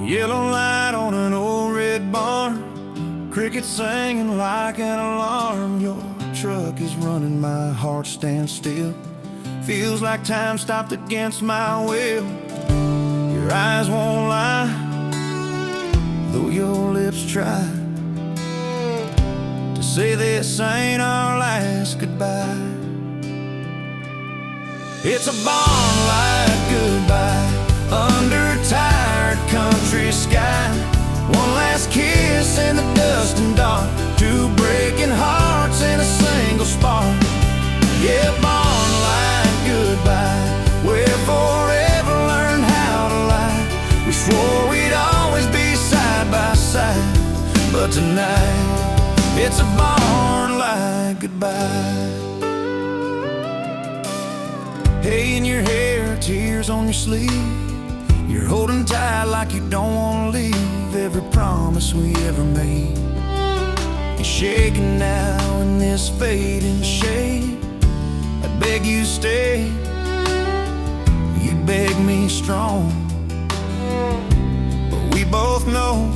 Yellow light on an old red barn, crickets singing like an alarm. Your truck is running, my heart stands still. Feels like time stopped against my will. Your eyes won't lie, though your lips try to say this ain't our last goodbye. It's a barn-like goodbye under a tired country sky. One last kiss in the dust and dark, two breaking hearts in a single spark. Yeah, barn-like goodbye, where forever learned how to lie. We swore we'd always be side by side, but tonight it's a barn-like goodbye. Hay in your hair, tears on your sleeve. You're holding tight like you don't want to leave every promise we ever made. You're shaking now in this fading shade. I beg you stay, you beg me strong, but we both know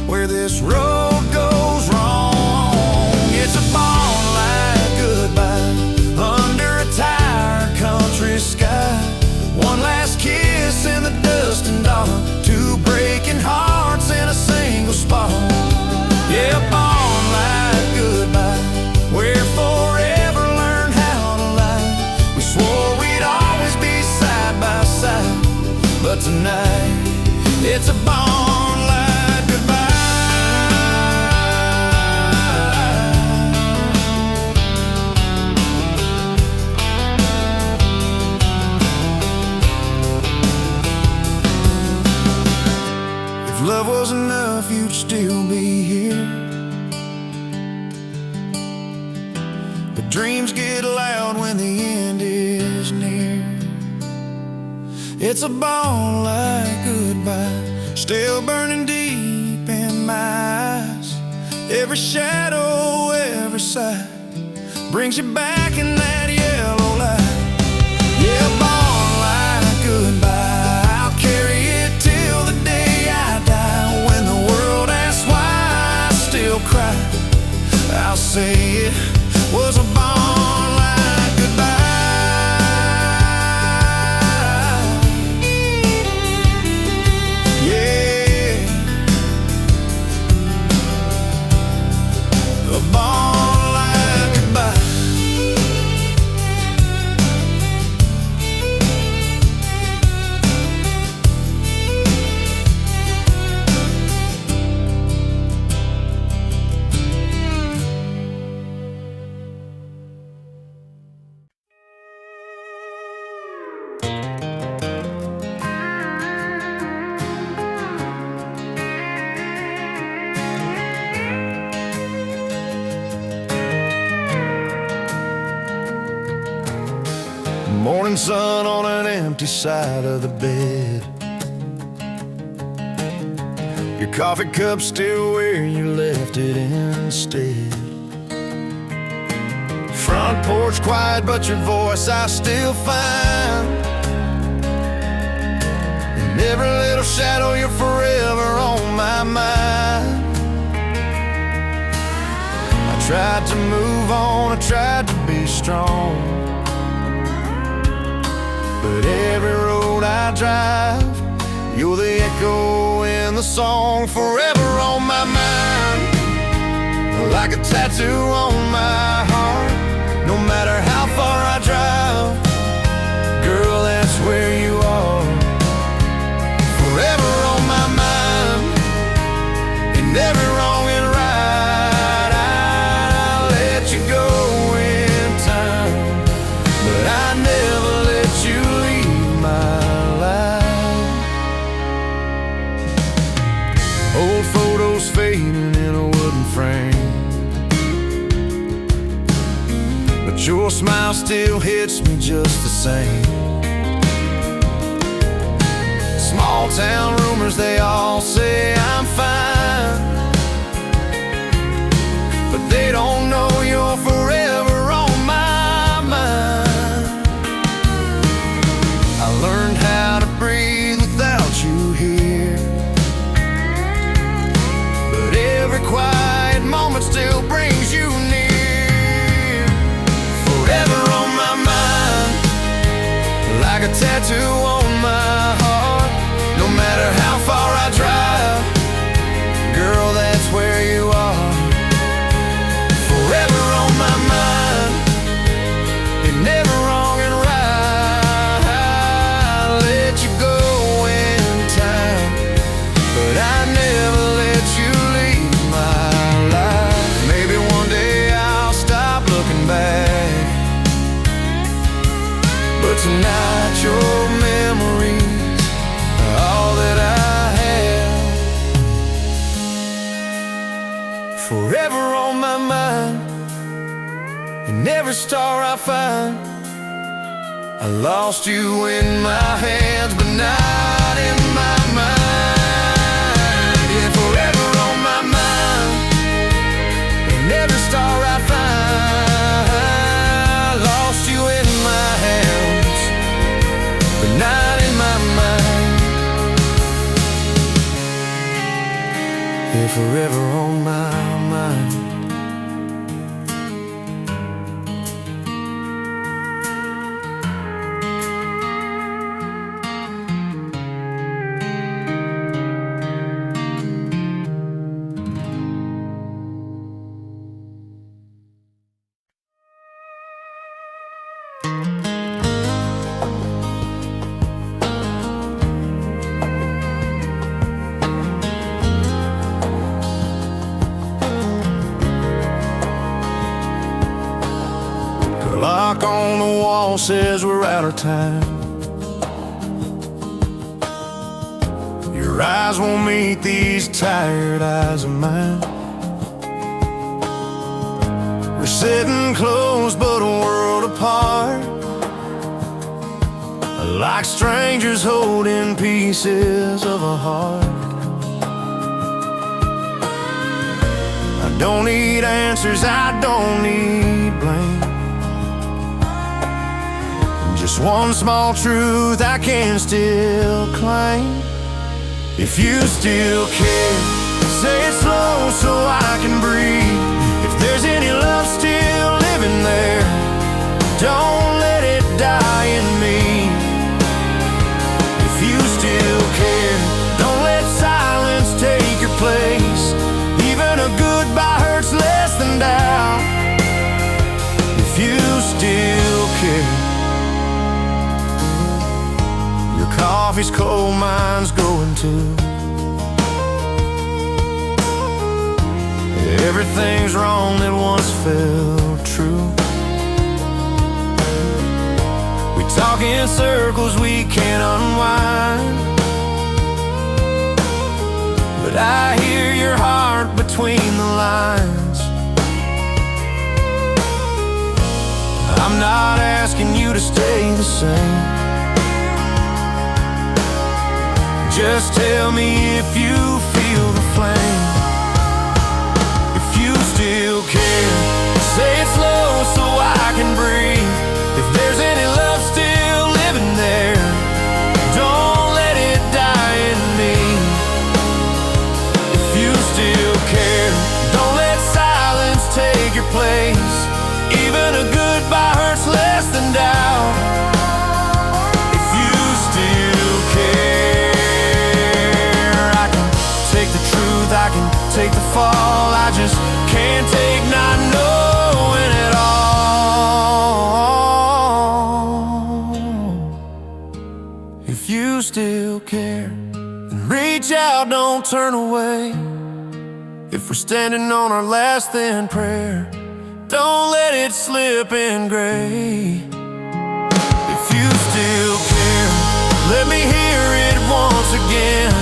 where this road goes wrong. It's a barn-like goodbye under a tired country sky. One last kiss in the dust and dark, two breaking hearts in a single spark. Yeah, barn-like goodbye, where forever learned how to lie. We swore we'd always be side by side, but tonight it's a barn-like goodbye. If love was enough, you'd still be here. But dreams get loud when the end is near. It's a barn-like goodbye, still burning deep in my eyes. Every shadow, every sigh brings you back in that yellow light. Yeah, barn-like goodbye, I'll carry it till the day I die. When the world asks why I still cry, I'll say it was a barn-like goodbye. Yeah, a barn-like goodbye. Morning sun on an empty side of the bed. Your coffee cup still where you left it instead. Front porch quiet, but your voice I still find. In every little shadow, you're forever on my mind. I tried to move on, I tried to be strong, but every road I drive, you're the echo in the song. Forever on my mind, like a tattoo on my heart. No matter how far I drive, girl, that's where you are. Forever on my mind, in every wrong and right. I let you go in time, but I never let you leave my life. Old photos fading in a wooden frame, but your smile still hits me just the same. Small town rumors, they all say I'm fine, but they don't know you're forever on my mind. I learned how to breathe without you here. never let you leave my life. Maybe one day I'll stop looking back, but tonight your memories are all that I have. Forever on my mind, and every star I find. I lost you in my hands, but not in my mind. Yeah, forever on my mind, and every star I find. Lost you in my hands, but not in my mind. Yeah, forever on my mind. The clock on the wall says we're out of time. Your eyes won't meet these tired eyes of mine. We're sitting close but a world apart, like strangers holding pieces of a heart. I don't need answers, I don't need blame. Just one small truth I can still claim. If you still care, say it slow so I can breathe. If there's any love still living there, don't let it die in me. If you still care, don't let silence take your place. Even a goodbye hurts less than doubt. If you still care, your coffee's cold, mine's going too. Everything's wrong that once felt true. We talk in circles we can't unwind, but I hear your heart between the lines. I'm not asking you to stay the same. Just tell me if you feel the flame. If you still care, say it slow so I can breathe. If there's any love still living there, don't let it die in me. If you still care, don't let silence take your place. Even a goodbye hurts less than doubt. If you still care, I can take the truth, I can take the fall. I just can't take not knowing it all. If you still care, then reach out, don't turn away. If we're standing on our last thin prayer, don't let it slip in gray. If you still care, let me hear it once again.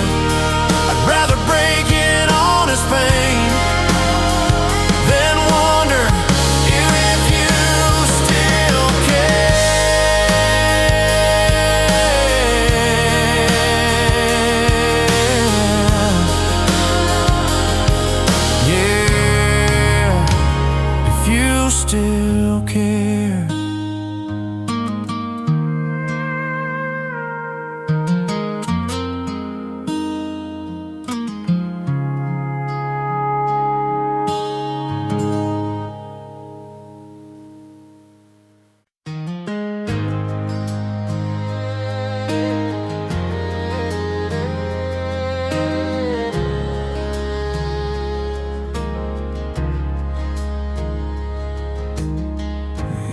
I'd rather break in honest pain than wonder if you still care. Yeah, if you still care.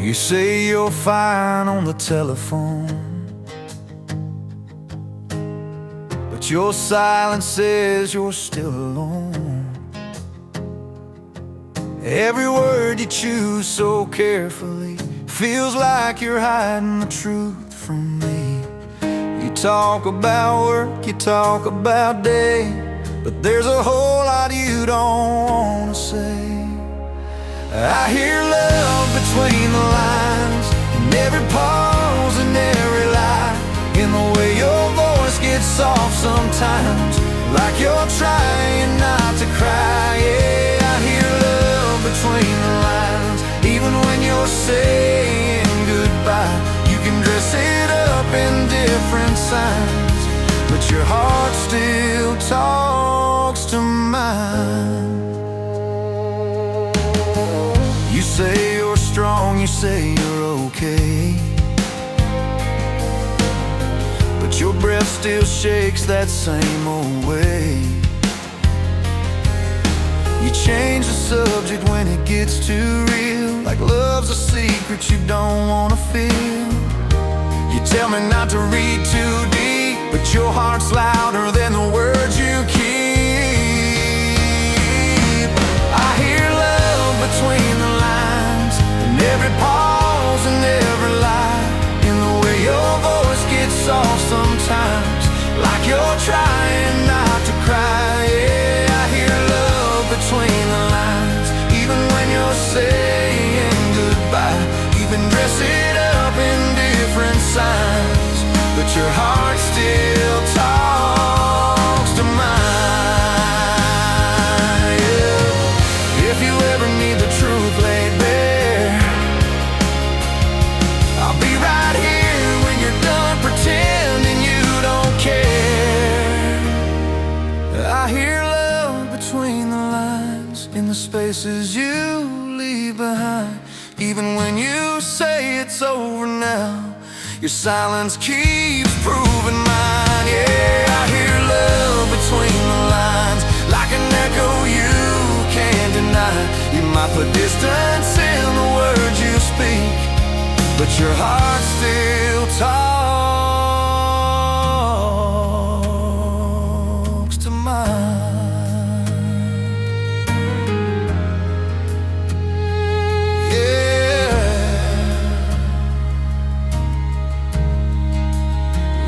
You say you're fine on the telephone, but but your silence says you're still alone. Every word you choose so carefully feels like you're hiding the truth from me. You talk about work, you talk about day, but there's a whole lot you don't wanna say. I hear love between the lines, in every pause and every lie, in the way your voice gets soft sometimes, like you're trying not to cry. Yeah, I hear love between the lines, even when you're saying goodbye. You can dress it up in different signs, but your heart still talks to mine. You say you're strong, you say you're okay, but your breath still shakes that same old way. You change the subject when it gets too real, like love's a secret you don't wanna feel. You tell me not to read too deep, but your heart's louder than the words you keep. I hear love between the lines, in every pause and every lie, in the way your voice gets soft sometimes, like you're trying not to cry. Yeah, I hear love between the lines, even when you're saying goodbye. You can dress it up in different signs, but your heart still talks to mine. Yeah. If you ever need the truth laid bare, I'll be right here when you're done pretending you don't care. I hear love between the lines, in the spaces you leave behind, even when you say it's over now. Your silence keeps proving mine. Yeah, I hear love between the lines, like an echo you can't deny. You might put distance in the words you speak, but your heart still talks to mine. Yeah,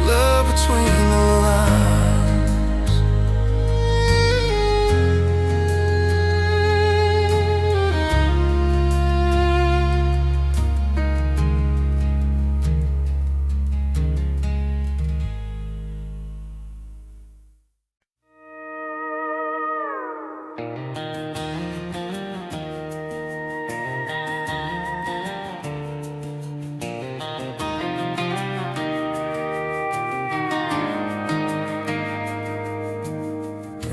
love between the lines.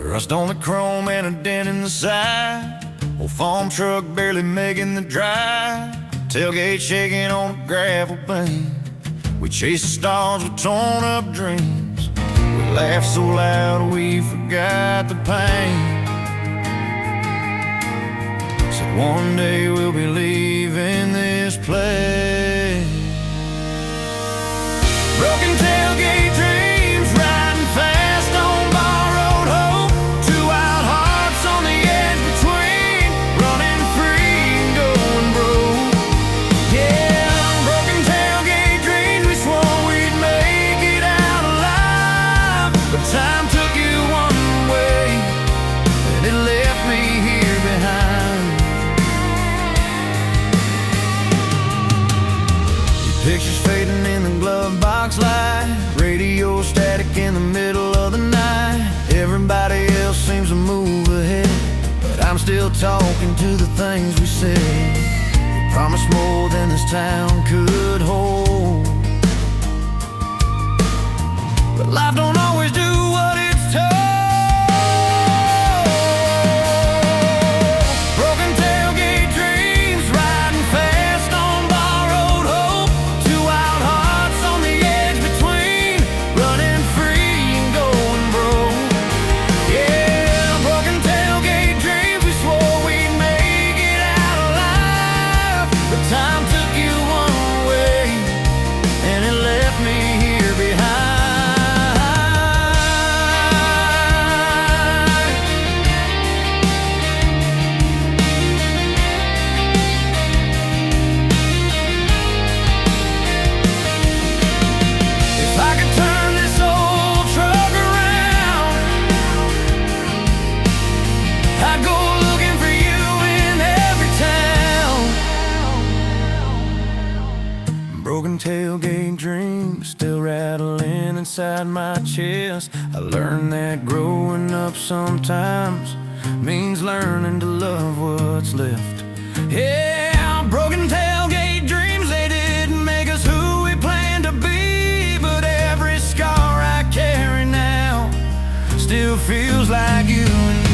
Rust on the chrome and a dent in the side, old farm truck barely making the drive, tailgate shaking on a gravel bank. We chased the stars with torn up dreams, we laughed so loud we forgot the pain. Said one day we'll be leaving this place. Broken tailgate dreams, riding fast on borrowed hope, two wild hearts on the edge between, running free and going broke. Yeah, broken tailgate dreams, we swore we'd make it out alive, but time took you one way and it left me here behind. Your pictures fading in the glove box light, radio static in the middle of the night. Everybody else seems to move ahead, but I'm still talking to the things we said. We promised more than this town could hold, but life don't always do what it's told. Broken tailgate dreams, riding fast on borrowed hope, two wild hearts on the edge between, running free and going broke. Yeah, broken tailgate dreams, we swore we'd make it out alive, but time took you one way and it left me here behind. broken tailgate dreams still rattling inside my chest. I learned that growing up sometimes means learning to love what's left. Yeah, broken tailgate dreams, they didn't make us who we planned to be, but every scar I carry now still feels like you and me.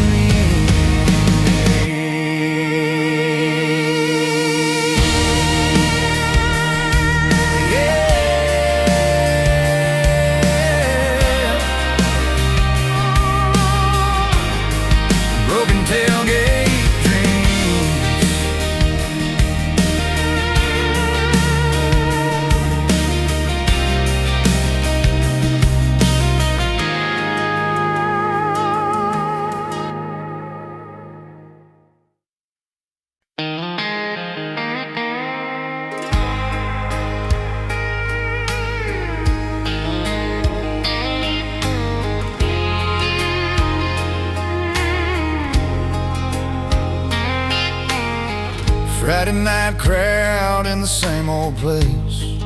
Friday night crowd in the same old place,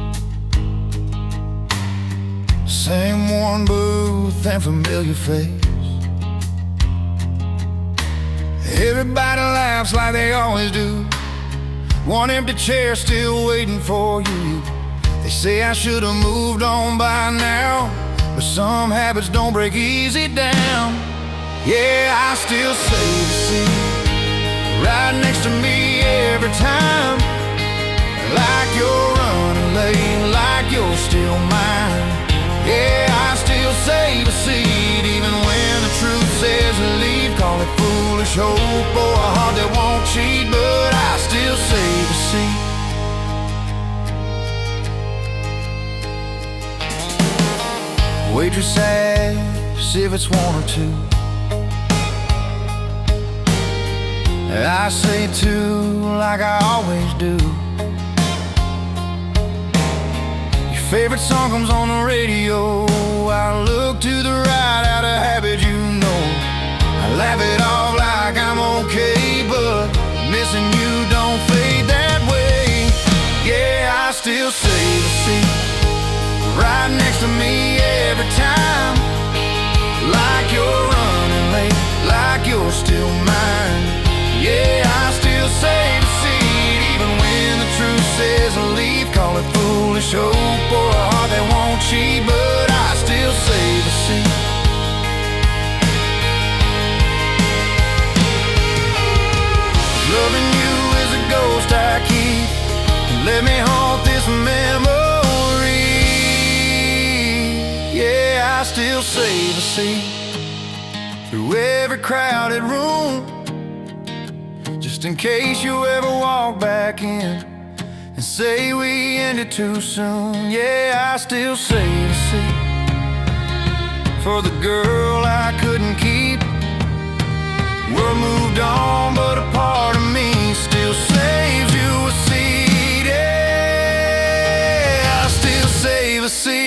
same worn booth and familiar face. Everybody laughs like they always do. One empty chair still waiting for you. They say I should have moved on by now, but some habits don't break easy down. Yeah, I still save the seat right next to me every time, like you're running late, like you're still mine. Yeah, I still save a seat even when the truth says leave. Call it foolish hope or a heart that won't cheat, but I still save a seat. Waitress asks if it's one or two. I say two like I always do. Your favorite song comes on the radio. I look to the right out of habit, you know. I laugh it off like I'm okay, but missing you don't fade that way. Yeah, I still save a seat right next to me every time, like you're running late, like you're still mine. Yeah, I still save a seat even when the truth says leave. Call it foolish hope or a heart that won't cheat, but I still save a seat. Loving you is a ghost I keep. Let me haunt this memory. Yeah, I still save a seat through every crowded room, just in case you ever walk back in and say we ended too soon. Yeah, I still save a seat for the girl I couldn't keep. World moved on, but a part of me still saves you a seat. Yeah, I still save a seat.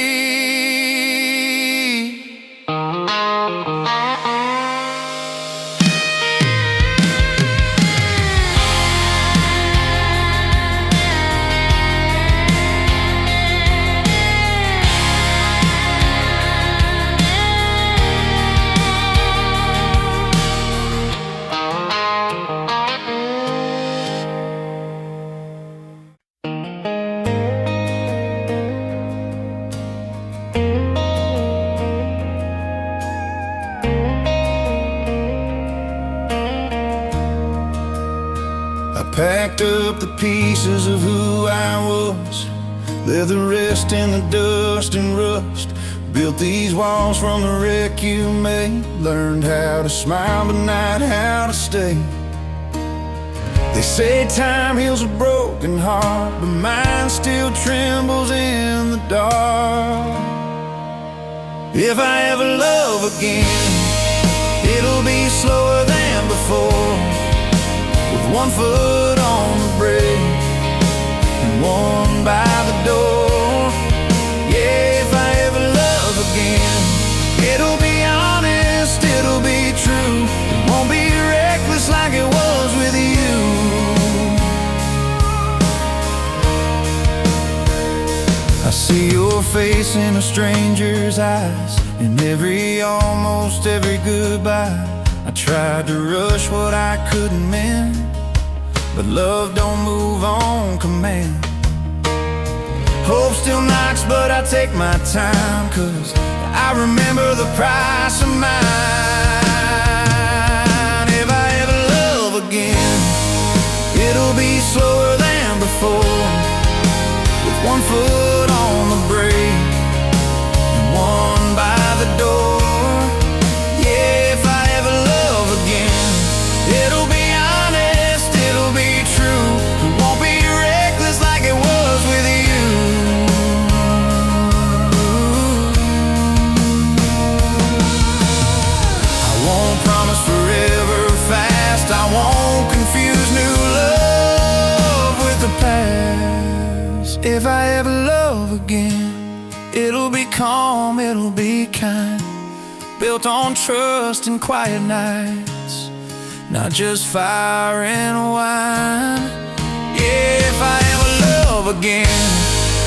Packed up the pieces of who I was, left the rest in the dust and rust. Built these walls from the wreck you made. Learned how to smile but not how to stay. They say time heals a broken heart, but mine still trembles in the dark. If I ever love again, it'll be slower than before, with one foot on the brake and one by the door. Yeah, if I ever love again, it'll be honest, it'll be true. It won't be reckless like it was with you. face in a stranger's eyes. In almost every goodbye, I tried to rush what I couldn't mend, but love don't move on command. Hope still knocks, but I take my time, 'cause I remember the price of mine. If I ever love again, it'll be slower than before, with one foot on the brake and one by the door. Yeah, if I ever love again, it'll be honest, it'll be true. It won't be reckless like it was with you. I won't promise forever fast, I won't confuse new love with the past. If I ever love again, it'll be calm, it'll be kind, built on trust and quiet nights, not just fire and wine. Yeah, if I ever love again,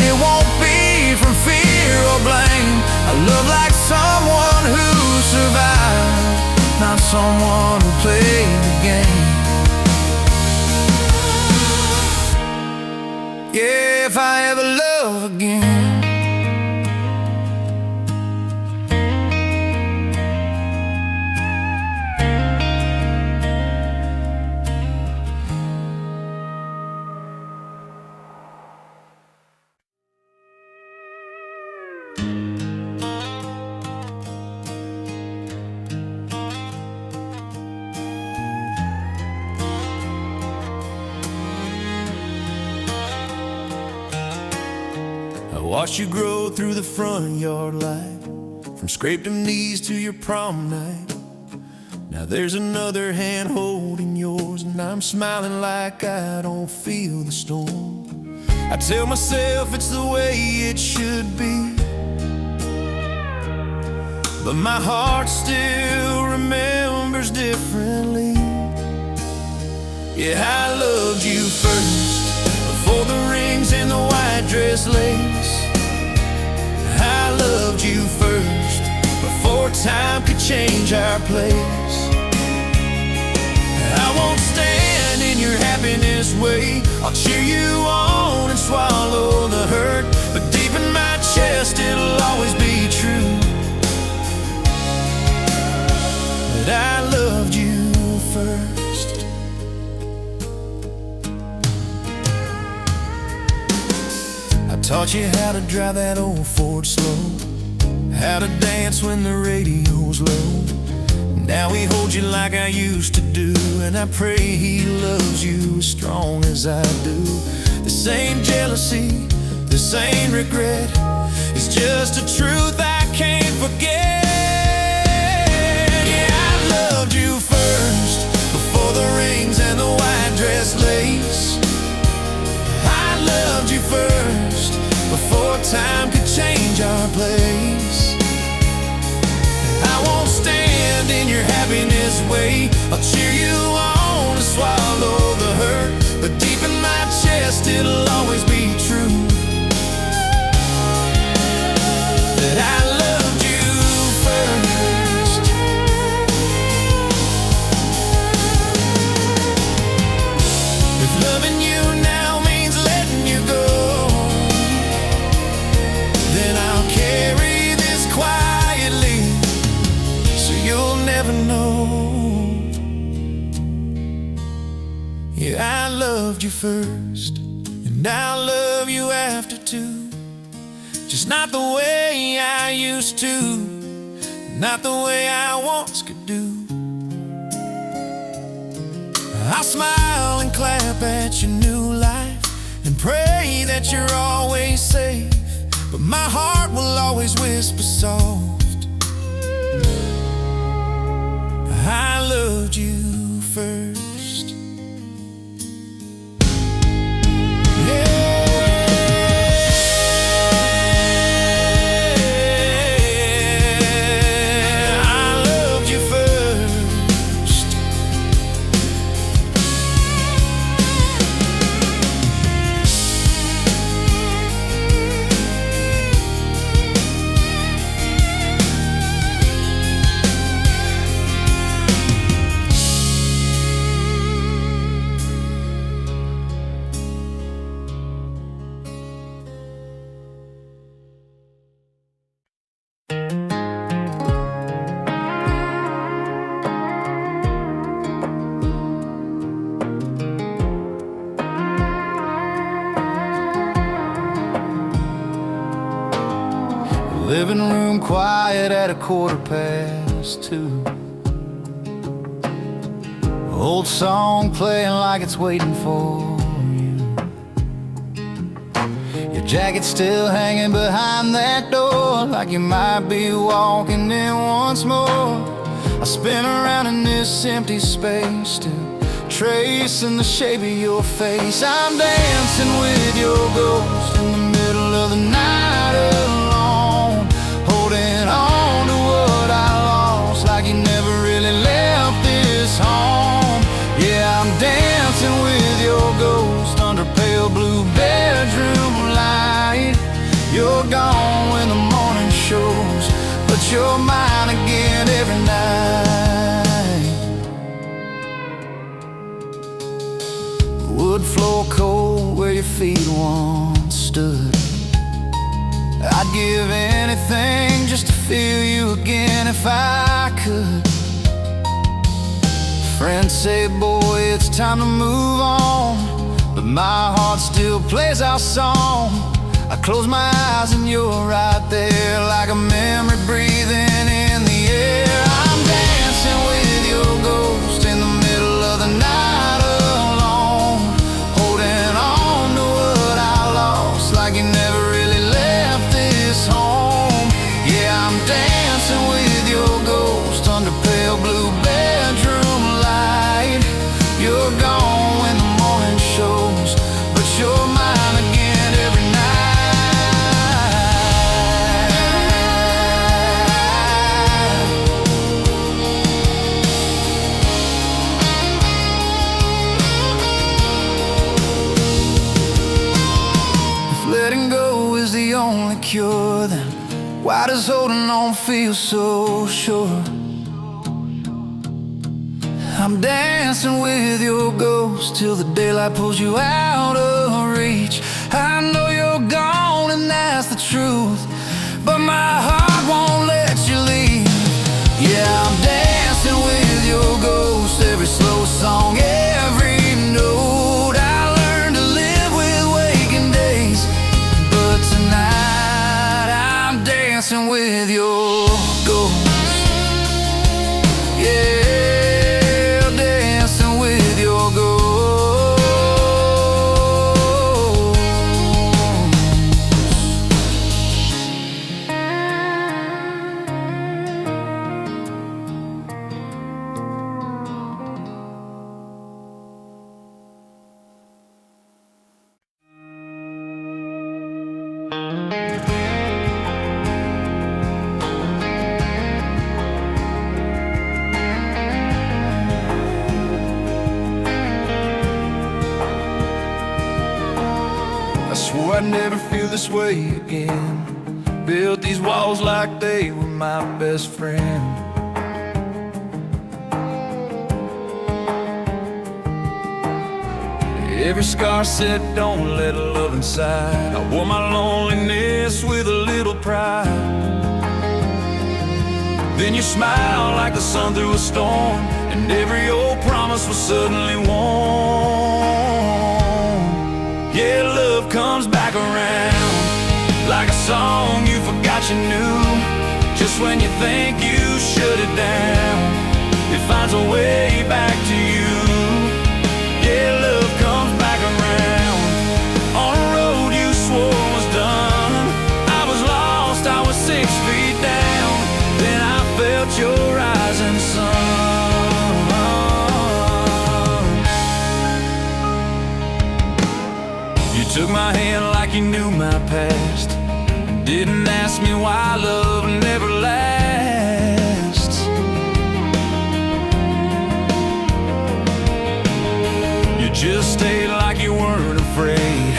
it won't be from fear or blame. I love like someone who survived, not someone who played the game. Yeah, if I ever love again. Watched you grow through the front yard light, from scraped knees to your prom night. Now there's another hand holding yours, and I'm smiling like I don't feel the storm. I tell myself it's the way it should be, but my heart still remembers differently. Yeah, I loved you first, before the rings and the white dress lace. I loved you first, before time could change our place. I won't stand in your happiness way, I'll cheer you on and swallow the hurt, but deep in my chest it'll always be true that I loved you first. Taught you how to drive that old Ford slow, how to dance when the radio's low. Now he holds you like I used to do, and I pray he loves you as strong as I do. This ain't jealousy, this ain't regret, it's just a truth I can't forget. Yeah, I loved you first, before the rings and the white dress lace. I loved you first, before time could change our place. I won't stand in your happiness way, I'll cheer you on and swallow the hurt, but deep in my chest it'll always be true that I loved you first. If loving you now means letting you go, then I'll carry this quietly, so you'll never know. Yeah, I loved you first, and I'll love you after too, just not the way I used to, not the way I once could do. I'll smile and clap at your new life, and pray that you're always safe, but my heart will always whisper soft, I loved you first. living room quiet at 2:15. Old song playing like it's waiting for you. Your jacket still hanging behind that door, like you might be walking in once more. I spin around in this empty space, still tracing the shape of your face. I'm dancing with your ghost in the middle of the night alone, holding on to what I lost, like you never really left this home. Yeah, I'm dancing with your ghost under pale blue bedroom light. You're gone when the morning shows, but you're mine again every night. Wood floor cold where your feet once stood. I'd give anything just to feel you again if I could. Friends say, boy, it's time to move on, but my heart still plays our song. I close my eyes and you're right there, like a memory breathing in the air. I'm dancing with your ghost in the middle of the night alone, holding on to what I lost, like you never really left this home. Yeah, I'm dancing with your ghost under pale blue bedroom light. You're gone when the morning shows, but you're mine again every night. Letting go is the only cure, then why does holding on feel so sure? I'm dancing with your ghost till the daylight pulls you out of reach. I know you're gone and that's the truth, but my heart won't let you leave. Yeah, I'm dancing with your ghost, every slow song, every note. I learned to live with waking days, but tonight I'm dancing with your ghost. Yeah, dancing with your ghost. I swore I'd never feel this way again. Built these walls like they were my best friend. Every scar said don't let love inside. I wore my loneliness with a little pride. Then you smiled like the sun through a storm, and every old promise was suddenly warm. Yeah, love comes back around like a song you forgot you knew. Just when you think you shut it down, it finds a way back to you. Yeah, love comes back around. On a road you swore was done, I was lost, I was 6 feet down. Then I felt your rising sun. You took my hand like you knew my past, didn't ask me why love never lasts. You just stayed like you weren't afraid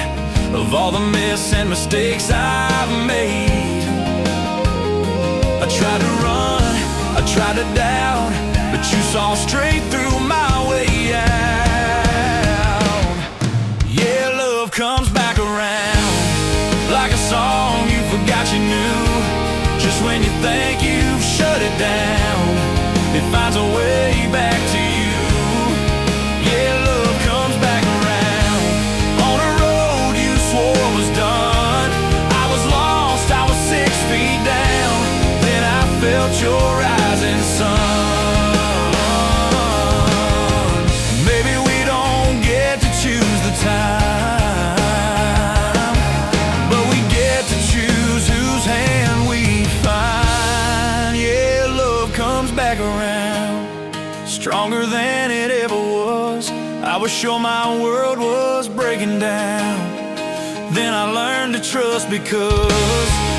of all the mess and mistakes I've made. I tried to run, I tried to doubt, but you saw straight through my way out. Yeah, love comes back around like a song you forgot you knew. Just when you think you've shut it down, it finds a way back to you. Yeah, love comes back around. On a road you swore was done, I was lost, I was 6 feet down. I was sure my world was breaking down. Then I learned to trust because